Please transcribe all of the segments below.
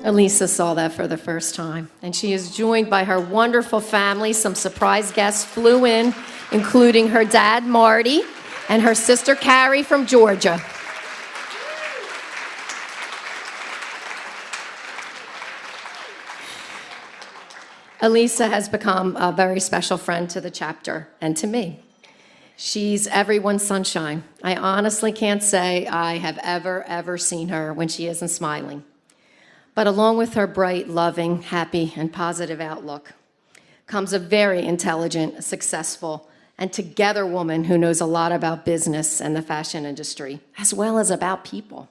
Elissa saw that for the first time, and she is joined by her wonderful family. Some surprise guests flew in, including her dad, Marty, and her sister, Carrie, from Georgia. Elissa has become a very special friend to the chapter and to me. She's everyone's sunshine. I honestly can't say I have ever seen her when she isn't smiling. But along with her bright, loving, happy, and positive outlook comes a very intelligent, successful, and together woman who knows a lot about business and the fashion industry, as well as about people.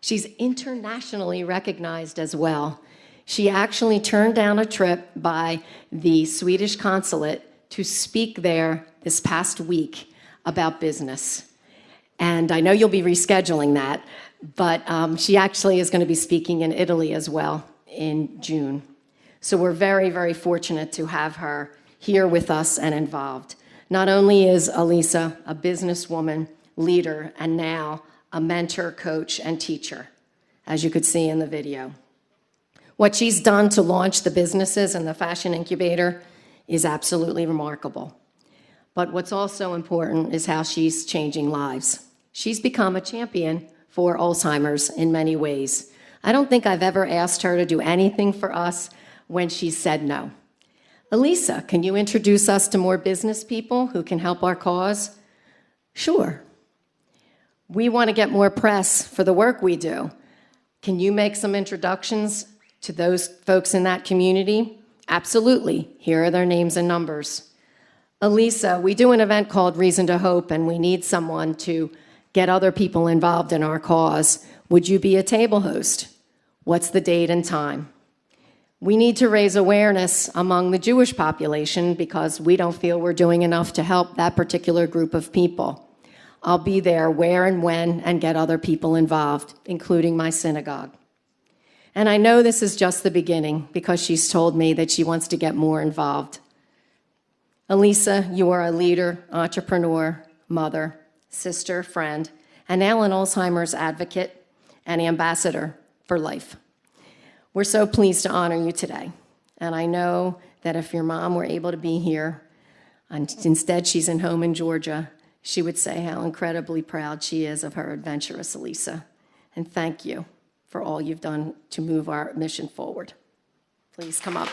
She's internationally recognized as well. She actually turned down a trip by the Swedish consulate to speak there this past week about business. And I know you'll be rescheduling that, but she actually is going to be speaking in Italy as well in June. So we're very fortunate to have her here with us and involved. Not only is Elissa a businesswoman, leader, and now a mentor, coach, and teacher, as you could see in the video. What she's done to launch the businesses and the fashion incubator is absolutely remarkable. But what's also important is how she's changing lives. She's become a champion for Alzheimer's in many ways. I don't think I've ever asked her to do anything for us when she said no. Elissa, can you introduce us to more business people who can help our cause? Sure. We want to get more press for the work we do. Can you make some introductions to those folks in that community? Absolutely. Here are their names and numbers. Elissa, we do an event called Reason to Hope, and we need someone to get other people involved in our cause. Would you be a table host? What's the date and time? We need to raise awareness among the Jewish population because we don't feel we're doing enough to help that particular group of people. I'll be there where and when and get other people involved, including my synagogue. And I know this is just the beginning because she's told me that she wants to get more involved. Elissa, you are a leader, entrepreneur, mother, sister, friend, and now an Alzheimer's advocate and ambassador for life. We're so pleased to honor you today. And I know that if your mom were able to be here, and instead she's in home in Georgia, she would say how incredibly proud she is of her adventurous Elissa. And thank you for all you've done to move our mission forward. Please come up.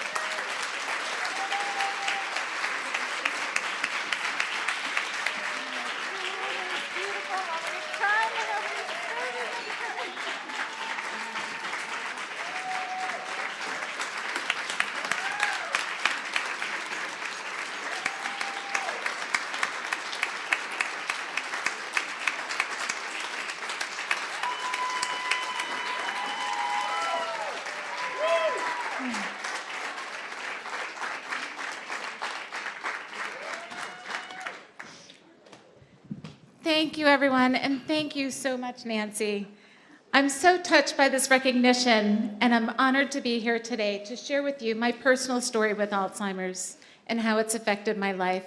Thank you, everyone, and thank you so much, Nancy. I'm so touched by this recognition, and I'm honored to be here today to share with you my personal story with Alzheimer's and how it's affected my life.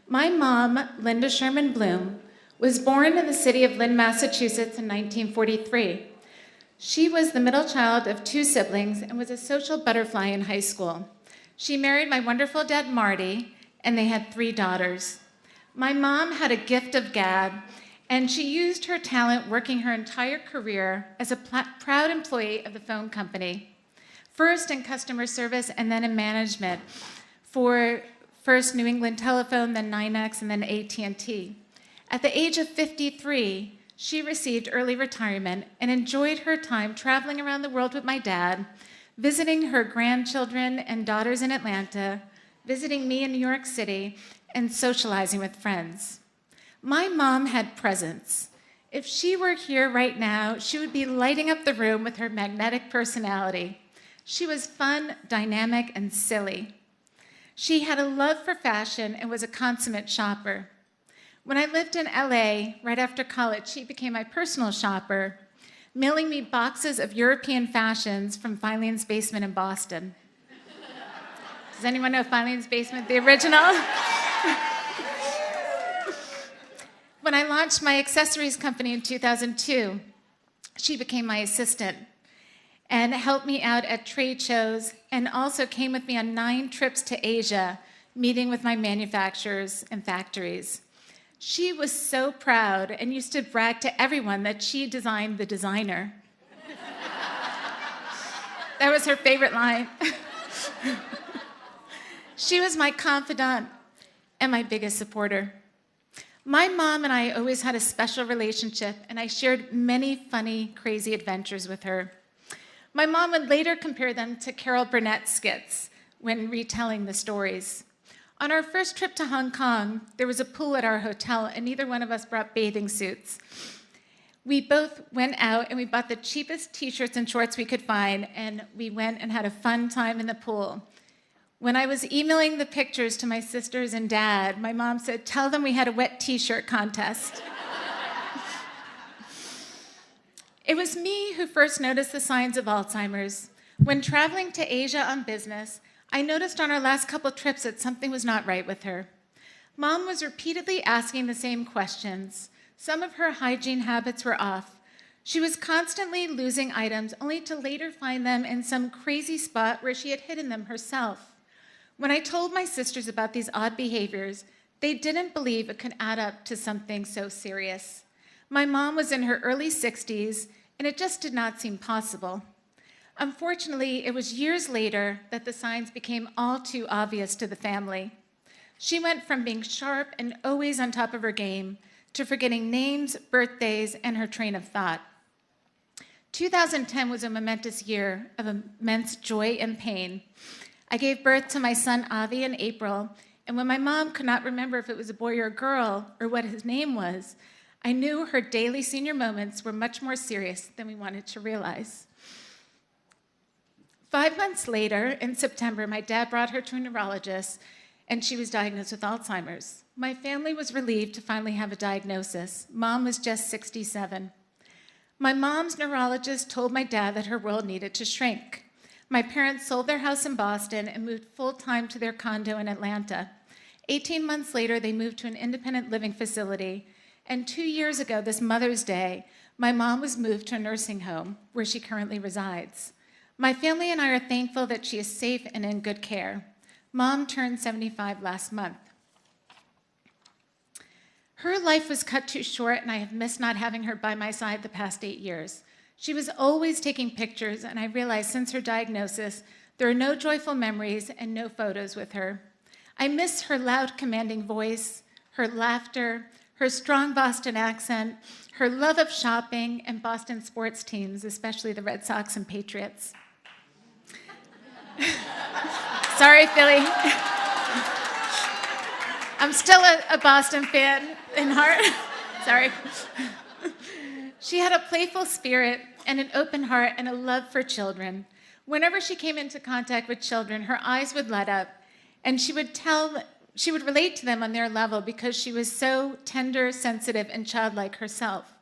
My mom, Linda Sherman Bloom, was born in the city of Lynn, Massachusetts in 1943. She was the middle child of two siblings and was a social butterfly in high school. She married my wonderful dad, Marty, and they had 3 daughters. My mom had a gift of gab, and she used her talent working her entire career as a proud employee of the phone company, first in customer service and then in management for first New England Telephone, then NYNEX, and then AT&T. At the age of 53, she received early retirement and enjoyed her time traveling around the world with my dad, visiting her grandchildren and daughters in Atlanta, visiting me in New York City, and socializing with friends. My mom had presence. If she were here right now, she would be lighting up the room with her magnetic personality. She was fun, dynamic, and silly. She had a love for fashion and was a consummate shopper. When I lived in LA, right after college, she became my personal shopper, mailing me boxes of European fashions from Filene's Basement in Boston. Does anyone know Filene's Basement, the original? When I launched my accessories company in 2002, she became my assistant. and helped me out at trade shows, and also came with me on 9 trips to Asia, meeting with my manufacturers and factories. She was so proud and used to brag to everyone that she designed the designer. That was her favorite line. She was my confidant and my biggest supporter. My mom and I always had a special relationship, and I shared many funny, crazy adventures with her. My mom would later compare them to Carol Burnett's skits when retelling the stories. On our first trip to Hong Kong, there was a pool at our hotel, and neither one of us brought bathing suits. We both went out and we bought the cheapest t-shirts and shorts we could find, and we went and had a fun time in the pool. When I was emailing the pictures to my sisters and dad, my mom said, "Tell them we had a wet t-shirt contest." It was me who first noticed the signs of Alzheimer's. When traveling to Asia on business, I noticed on our last couple trips that something was not right with her. Mom was repeatedly asking the same questions. Some of her hygiene habits were off. She was constantly losing items, only to later find them in some crazy spot where she had hidden them herself. When I told my sisters about these odd behaviors, they didn't believe it could add up to something so serious. My mom was in her early 60s, and it just did not seem possible. Unfortunately, it was years later that the signs became all too obvious to the family. She went from being sharp and always on top of her game to forgetting names, birthdays, and her train of thought. 2010 was a momentous year of immense joy and pain. I gave birth to my son Avi in April, and when my mom could not remember if it was a boy or a girl or what his name was, I knew her daily senior moments were much more serious than we wanted to realize. 5 months later, in September, my dad brought her to a neurologist, and she was diagnosed with Alzheimer's. My family was relieved to finally have a diagnosis. Mom was just 67. My mom's neurologist told my dad that her world needed to shrink. My parents sold their house in Boston and moved full-time to their condo in Atlanta. 18 months later, they moved to an independent living facility. And 2 years ago, this Mother's Day, my mom was moved to a nursing home where she currently resides. My family and I are thankful that she is safe and in good care. Mom turned 75 last month. Her life was cut too short, and I have missed not having her by my side the past 8 years. She was always taking pictures, and I realized since her diagnosis, there are no joyful memories and no photos with her. I miss her loud, commanding voice, her laughter, her strong Boston accent, her love of shopping and Boston sports teams, especially the Red Sox and Patriots. Sorry, Philly. I'm still a Boston fan in heart. Sorry. She had a playful spirit and an open heart and a love for children. Whenever she came into contact with children, her eyes would light up, and she would relate to them on their level because she was so tender, sensitive, and childlike herself.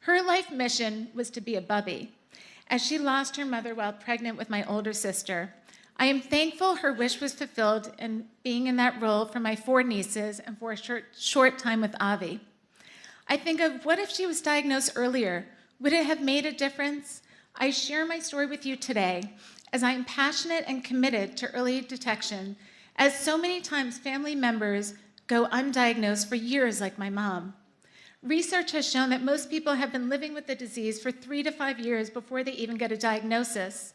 Her life mission was to be a bubby, as she lost her mother while pregnant with my older sister. I am thankful her wish was fulfilled in being in that role for my 4 nieces and for a short time with Avi. I think of what if she was diagnosed earlier? Would it have made a difference? I share my story with you today as I am passionate and committed to early detection, as so many times family members go undiagnosed for years like my mom. Research has shown that most people have been living with the disease for 3 to 5 years before they even get a diagnosis.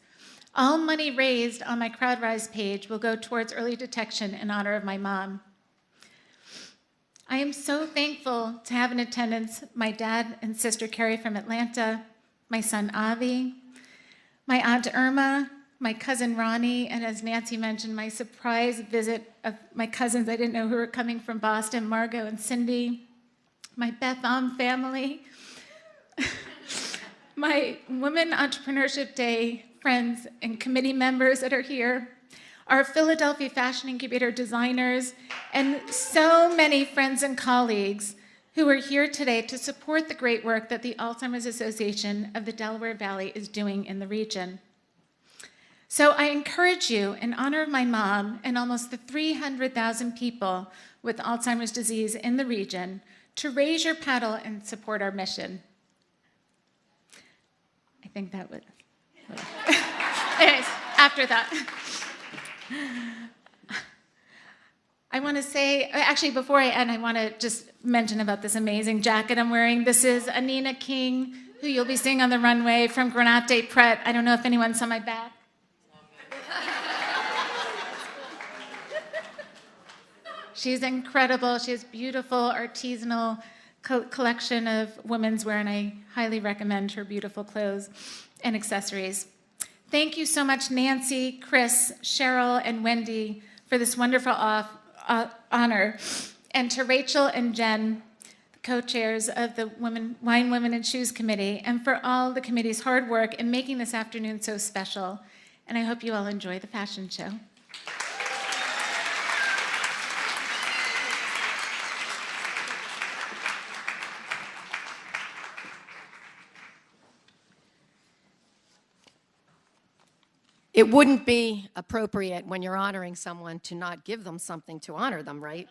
All money raised on my CrowdRise page will go towards early detection in honor of my mom. I am so thankful to have in attendance my dad and sister Carrie from Atlanta, my son Avi, my aunt Irma, my cousin Ronnie, and as Nancy mentioned, my surprise visit of my cousins I didn't know who were coming from Boston, Margot and Cindy, my Beth Am family, my Women Entrepreneurship Day friends and committee members that are here, our Philadelphia Fashion Incubator designers, and so many friends and colleagues who are here today to support the great work that the Alzheimer's Association of the Delaware Valley is doing in the region. So I encourage you, in honor of my mom and almost the 300,000 people with Alzheimer's disease in the region, to raise your paddle and support our mission. I think that would... Anyways, after that. I want to say, actually, before I end, I want to just mention about this amazing jacket I'm wearing. This is Anina King, who you'll be seeing on the runway from Granate Pret. I don't know if anyone saw my back. She's incredible. She has beautiful artisanal collection of women's wear, and I highly recommend her beautiful clothes and accessories. Thank you so much, Nancy, Chris, Cheryl, and Wendy, for this wonderful honor. And to Rachel and Jen, the co-chairs of the Wine, Women, and Shoes Committee, and for all the committee's hard work in making this afternoon so special. And I hope you all enjoy the fashion show. It wouldn't be appropriate when you're honoring someone to not give them something to honor them, right?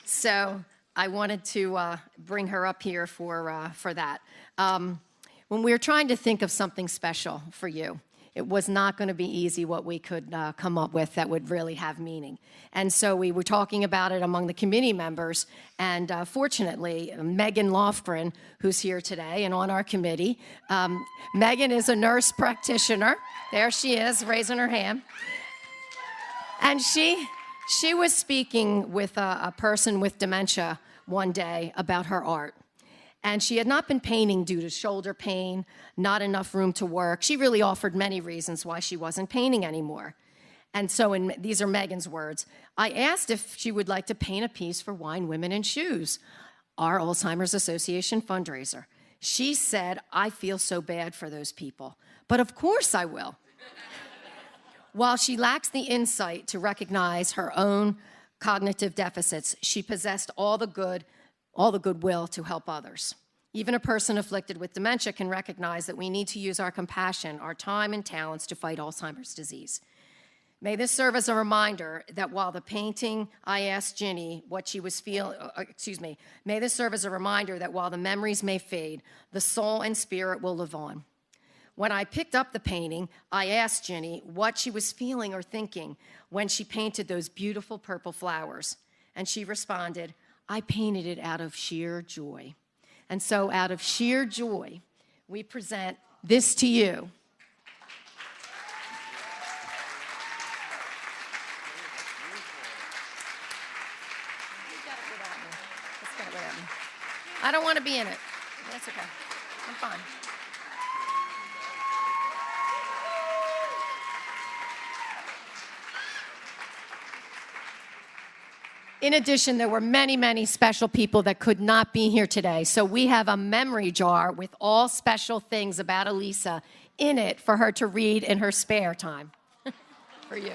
So I wanted to bring her up here for that. When we were trying to think of something special for you, it was not going to be easy what we could come up with that would really have meaning. And so we were talking about it among the committee members, and fortunately, Megan Lofgren, who's here today and on our committee, Megan is a nurse practitioner. There she is, raising her hand. And she was speaking with a person with dementia one day about her art. And she had not been painting due to shoulder pain, not enough room to work. She really offered many reasons why she wasn't painting anymore. And so these are Megan's words. I asked if she would like to paint a piece for Wine, Women, and Shoes, our Alzheimer's Association fundraiser. She said, I feel so bad for those people, but of course I will. While she lacks the insight to recognize her own cognitive deficits, she possessed all the goodwill to help others. Even a person afflicted with dementia can recognize that we need to use our compassion, our time, and talents to fight Alzheimer's disease. May this serve as a reminder that while the painting, I asked Ginny what she was feeling, may this serve as a reminder that while the memories may fade, the soul and spirit will live on. When I picked up the painting, I asked Ginny what she was feeling or thinking when she painted those beautiful purple flowers. And she responded, I painted it out of sheer joy. And so out of sheer joy, we present this to you. I don't want to be in it. That's okay. I'm fine. In addition, there were many, many special people that could not be here today. So we have a memory jar with all special things about Elissa in it for her to read in her spare time for you.